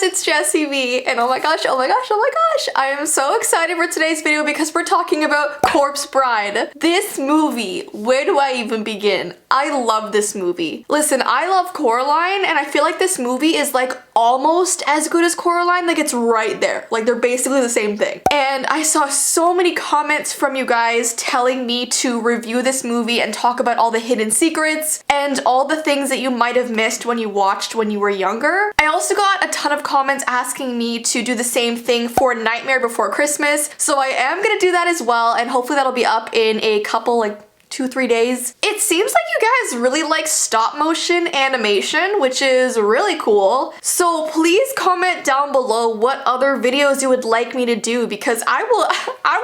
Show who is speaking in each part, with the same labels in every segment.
Speaker 1: it's Jessii Vee, and oh my gosh, I am so excited for today's video because we're talking about Corpse Bride. This movie, where do I even begin? I love this movie. Listen, I love Coraline, and I feel like this movie is like almost as good as Coraline, like it's right there. Like they're basically the same thing. And I saw so many comments from you guys telling me to review this movie and talk about all the hidden secrets and all the things that you might have missed when you watched when you were younger. I also got a ton of comments asking me to do the same thing for Nightmare Before Christmas, so I am gonna do that as well, and hopefully that'll be up in a couple, like 2-3 days. It seems like you guys really like stop motion animation, which is really cool. So please comment down below what other videos you would like me to do, because I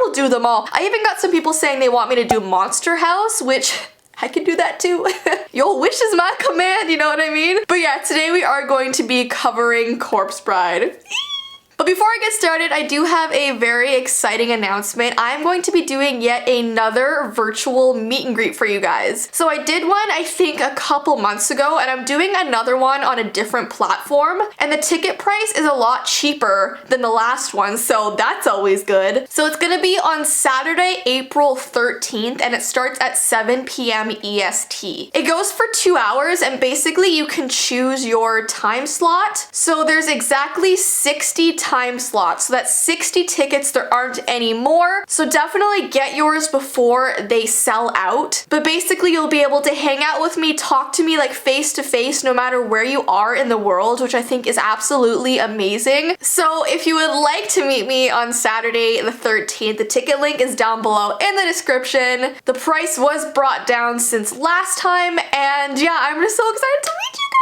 Speaker 1: will do them all. I even got some people saying they want me to do Monster House, which I can do that too. Your wish is my command, you know what I mean? But yeah, today we are going to be covering Corpse Bride. But before I get started, I do have a very exciting announcement. I'm going to be doing yet another virtual meet and greet for you guys. So I did one, I think, a couple months ago, and I'm doing another one on a different platform. And the ticket price is a lot cheaper than the last one, so that's always good. So it's gonna be on Saturday, April 13th, and it starts at 7 p.m. EST. It goes for 2 hours, and basically you can choose your time slot. So there's exactly 60 time slots, so that's 60 tickets. There aren't any more, so definitely get yours before they sell out. But basically you'll be able to hang out with me, talk to me like face to face no matter where you are in the world, which I think is absolutely amazing. So if you would like to meet me on Saturday the 13th, the ticket link is down below in the description. The price was brought down since last time, and yeah, I'm just so excited to meet you guys.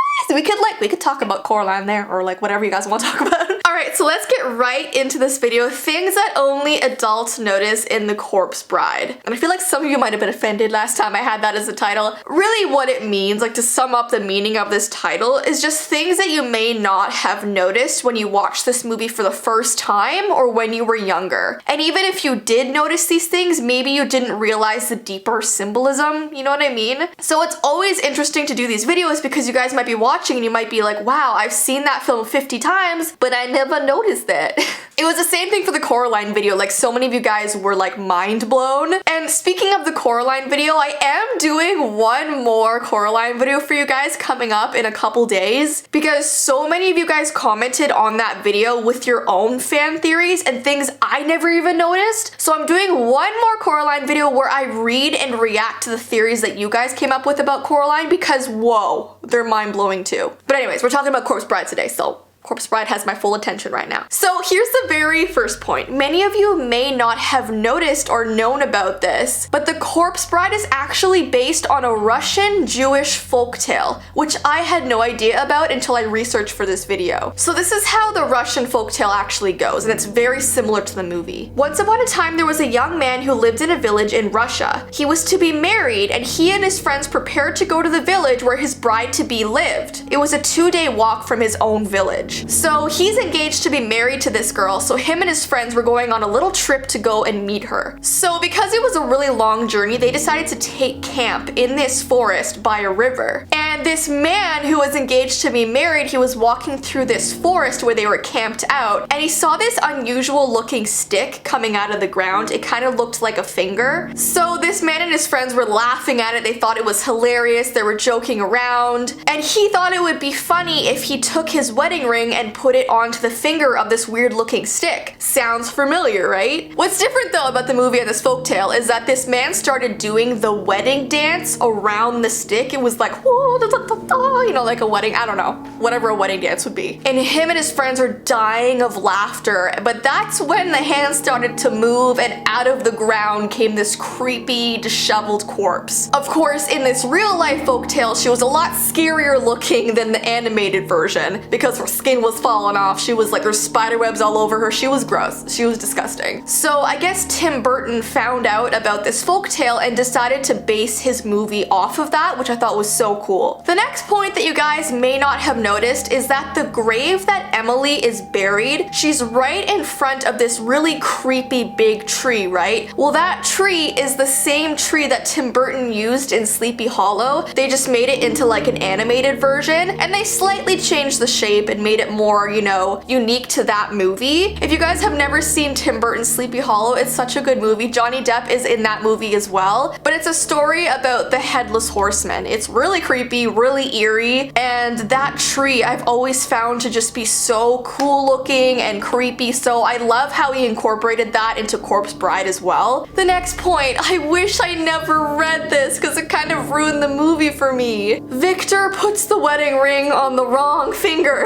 Speaker 1: We could talk about Coraline there, or like whatever you guys want to talk about. Alright, so let's get right into this video. Things that only adults notice in The Corpse Bride. And I feel like some of you might have been offended last time I had that as a title. Really what it means, like to sum up the meaning of this title, is just things that you may not have noticed when you watched this movie for the first time or when you were younger. And even if you did notice these things, maybe you didn't realize the deeper symbolism, you know what I mean? So it's always interesting to do these videos because you guys might be watching and you might be like, wow, I've seen that film 50 times, but I never noticed it. It was the same thing for the Coraline video, like so many of you guys were like mind blown. And speaking of the Coraline video, I am doing one more Coraline video for you guys coming up in a couple days because so many of you guys commented on that video with your own fan theories and things I never even noticed. So I'm doing one more Coraline video where I read and react to the theories that you guys came up with about Coraline because whoa, they're mind blowing too. But anyways, we're talking about Corpse Bride today, so Corpse Bride has my full attention right now. So here's the very first point. Many of you may not have noticed or known about this, but the Corpse Bride is actually based on a Russian Jewish folktale, which I had no idea about until I researched for this video. So this is how the Russian folktale actually goes, and it's very similar to the movie. Once upon a time, there was a young man who lived in a village in Russia. He was to be married, and he and his friends prepared to go to the village where his bride-to-be lived. It was a 2-day walk from his own village. So he's engaged to be married to this girl, so him and his friends were going on a little trip to go and meet her. So because it was a really long journey, they decided to take camp in this forest by a river. And this man who was engaged to be married, he was walking through this forest where they were camped out, and he saw this unusual looking stick coming out of the ground. It kind of looked like a finger. So this man and his friends were laughing at it. They thought it was hilarious. They were joking around, and he thought it would be funny if he took his wedding ring and put it onto the finger of this weird looking stick. Sounds familiar, right? What's different though about the movie and this folktale is that this man started doing the wedding dance around the stick. It was like, whoa, da, da, da, da, you know, like a wedding, I don't know, whatever a wedding dance would be. And him and his friends were dying of laughter, but that's when the hand started to move and out of the ground came this creepy, disheveled corpse. Of course, in this real life folktale, she was a lot scarier looking than the animated version because her skin was falling off. She was like, there's spider webs all over her. She was gross. She was disgusting. So I guess Tim Burton found out about this folktale and decided to base his movie off of that, which I thought was so cool. The next point that you guys may not have noticed is that the grave that Emily is buried, she's right in front of this really creepy big tree, right? Well, that tree is the same tree that Tim Burton used in Sleepy Hollow. They just made it into like an animated version, and they slightly changed the shape and made it more, you know, unique to that movie. If you guys have never seen Tim Burton's Sleepy Hollow, it's such a good movie. Johnny Depp is in that movie as well, but it's a story about the Headless Horseman. It's really creepy, really eerie, and that tree I've always found to just be so cool looking and creepy, so I love how he incorporated that into Corpse Bride as well. The next point, I wish I never read this because it kind of ruined the movie for me. Victor puts the wedding ring on the wrong finger.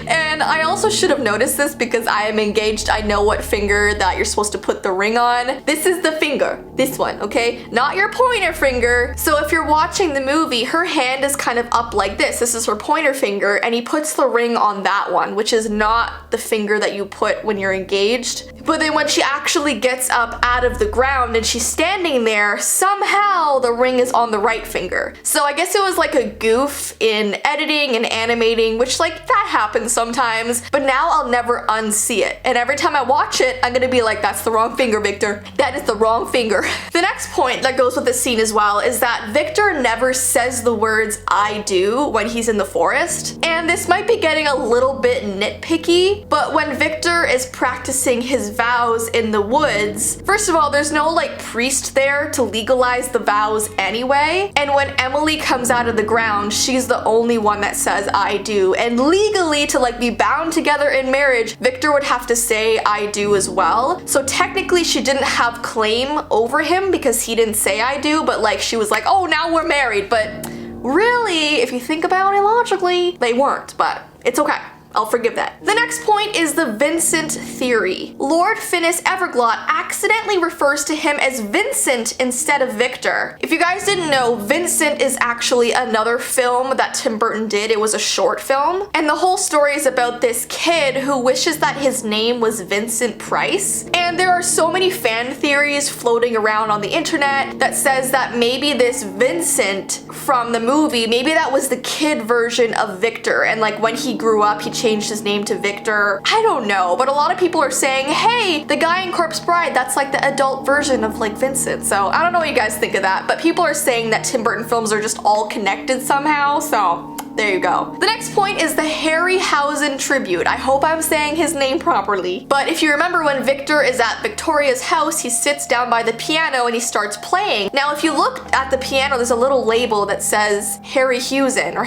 Speaker 1: And I also should have noticed this because I am engaged. I know what finger that you're supposed to put the ring on. This is the finger, this one, okay? Not your pointer finger. So if you're watching the movie, her hand is kind of up like this. This is her pointer finger, and he puts the ring on that one, which is not the finger that you put when you're engaged. But then when she actually gets up out of the ground and she's standing there, somehow the ring is on the right finger. So I guess it was like a goof in editing and animating, which like that happens sometimes, but now I'll never unsee it. And every time I watch it, I'm gonna be like, that's the wrong finger, Victor. That is the wrong finger. The next point that goes with this scene as well is that Victor never says the words I do when he's in the forest. And this might be getting a little bit nitpicky, but when Victor is practicing his vows in the woods, first of all, there's no like priest there to legalize the vows anyway. And when Emily comes out of the ground, she's the only one that says I do. And legally, to like be bound together in marriage, Victor would have to say I do as well. So technically she didn't have claim over him because he didn't say I do, but like she was like, oh, now we're married. But really, if you think about it logically, they weren't, but it's okay. I'll forgive that. The next point is the Vincent Theory. Lord Finis Everglot accidentally refers to him as Vincent instead of Victor. If you guys didn't know, Vincent is actually another film that Tim Burton did. It was a short film, and the whole story is about this kid who wishes that his name was Vincent Price. And there are so many fan theories floating around on the internet that says that maybe this Vincent from the movie, maybe that was the kid version of Victor, and like when he grew up, he changed his name to Victor. I don't know, but a lot of people are saying, hey, the guy in Corpse Bride, that's like the adult version of like Vincent. So I don't know what you guys think of that, but people are saying that Tim Burton films are just all connected somehow, so there you go. The next point is the Harryhausen Tribute. I hope I'm saying his name properly. But if you remember when Victor is at Victoria's house, he sits down by the piano and he starts playing. Now, if you look at the piano, there's a little label that says Harryhausen or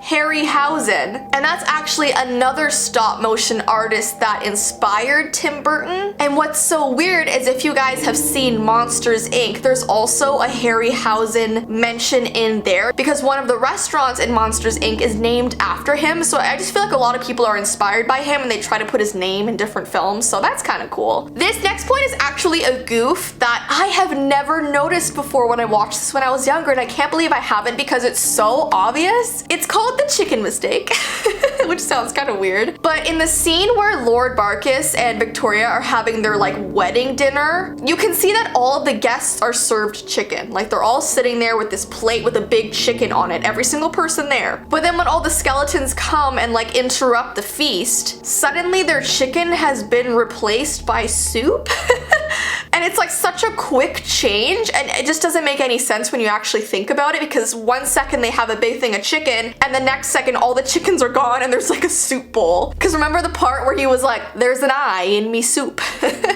Speaker 1: Harryhausen. And that's actually another stop motion artist that inspired Tim Burton. And what's so weird is if you guys have seen Monsters, Inc., there's also a Harryhausen mention in there because one of the restaurants in Monsters, Inc. is named after him. So I just feel like a lot of people are inspired by him and they try to put his name in different films. So that's kind of cool. This next point is actually a goof that I have never noticed before when I watched this when I was younger, and I can't believe I haven't because it's so obvious. It's called the chicken mistake, which sounds kind of weird. But in the scene where Lord Barkis and Victoria are having their like wedding dinner, you can see that all of the guests are served chicken. Like they're all sitting there with this plate with a big chicken on it, every single person there. But then when all the skeletons come and like interrupt the feast, suddenly their chicken has been replaced by soup. And it's like such a quick change, and it just doesn't make any sense when you actually think about it, because one second they have a big thing of chicken and the next second all the chickens are gone and there's like a soup bowl. Because remember the part where he was like, there's an eye in me soup.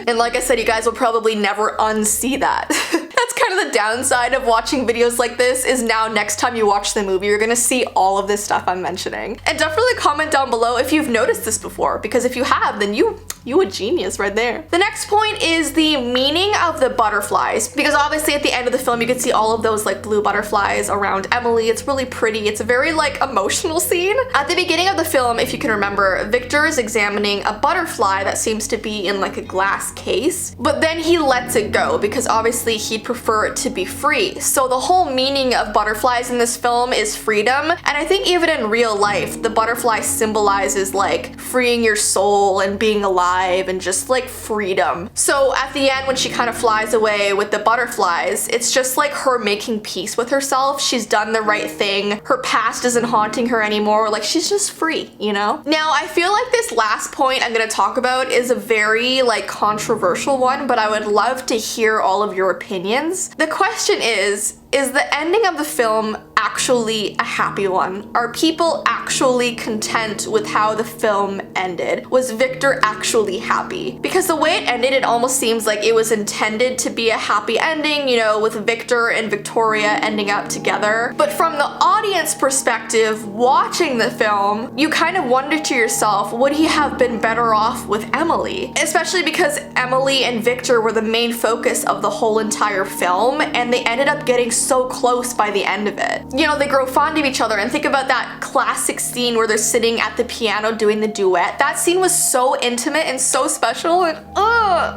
Speaker 1: And like I said, you guys will probably never unsee that. That's kind of the downside of watching videos like this, is now next time you watch the movie, you're gonna see all of this stuff I'm mentioning. And definitely comment down below if you've noticed this before, because if you have, then you a genius right there. The next point is the meaning of the butterflies, because obviously at the end of the film you can see all of those like blue butterflies around Emily. It's really pretty. It's a very like emotional scene. At the beginning of the film, if you can remember, Victor is examining a butterfly that seems to be in like a glass case, but then he lets it go because obviously he'd prefer it to be free. So the whole meaning of butterflies in this film is freedom, and I think even in real life the butterfly symbolizes like freeing your soul and being alive and just like freedom. So at the end when she kind of flies away with the butterflies, it's just like her making peace with herself. She's done the right thing. Her past isn't haunting her anymore. Like she's just free, you know? Now I feel like this last point I'm gonna talk about is a very like controversial one, but I would love to hear all of your opinions. The question is the ending of the film actually a happy one? Are people actually content with how the film ended? Was Victor actually happy? Because the way it ended, it almost seems like it was intended to be a happy ending, you know, with Victor and Victoria ending up together. But from the audience perspective, watching the film, you kind of wonder to yourself, would he have been better off with Emily? Especially because Emily and Victor were the main focus of the whole entire film, and they ended up getting so close by the end of it. You know, they grow fond of each other, and think about that classic scene where they're sitting at the piano doing the duet. That scene was so intimate and so special, and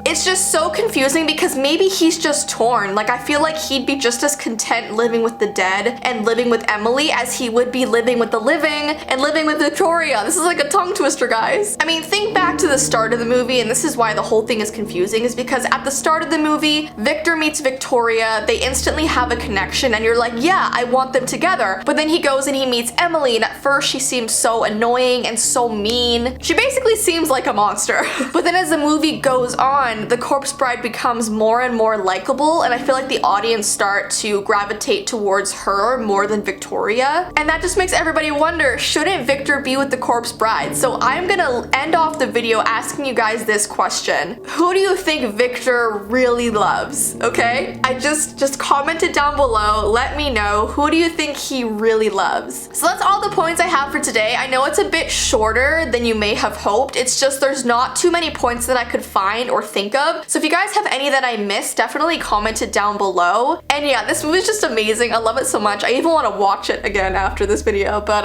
Speaker 1: it's just so confusing because maybe he's just torn. Like, I feel like he'd be just as content living with the dead and living with Emily as he would be living with the living and living with Victoria. This is like a tongue twister, guys. I mean, think back to the start of the movie, and this is why the whole thing is confusing, is because at the start of the movie, Victor meets Victoria, they instantly have a connection, and you're like, yeah, I want them together. But then he goes and he meets Emily, and at first she seems so annoying and so mean. She basically seems like a monster. But then as the movie goes on, the corpse bride becomes more and more likable, and I feel like the audience start to gravitate towards her more than Victoria. And that just makes everybody wonder, shouldn't Victor be with the corpse bride? So I'm gonna end off the video asking you guys this question. Who do you think Victor really loves? Okay? I just comment it down below. Let me know. Who do you think he really loves? So that's all the points I have for today. I know it's a bit shorter than you may have hoped. It's just there's not too many points that I could find or think of. So if you guys have any that I missed, definitely comment it down below. And yeah, this movie is just amazing. I love it so much. I even want to watch it again after this video. But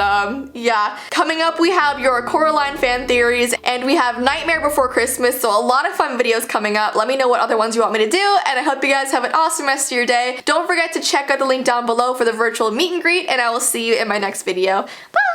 Speaker 1: yeah. Coming up, we have your Coraline fan theories, and we have Nightmare Before Christmas. So a lot of fun videos coming up. Let me know what other ones you want me to do, and I hope you guys have an awesome rest of your day. Don't forget to check out the link down below for the virtual meet and greet, and I will see you in my next video. Bye!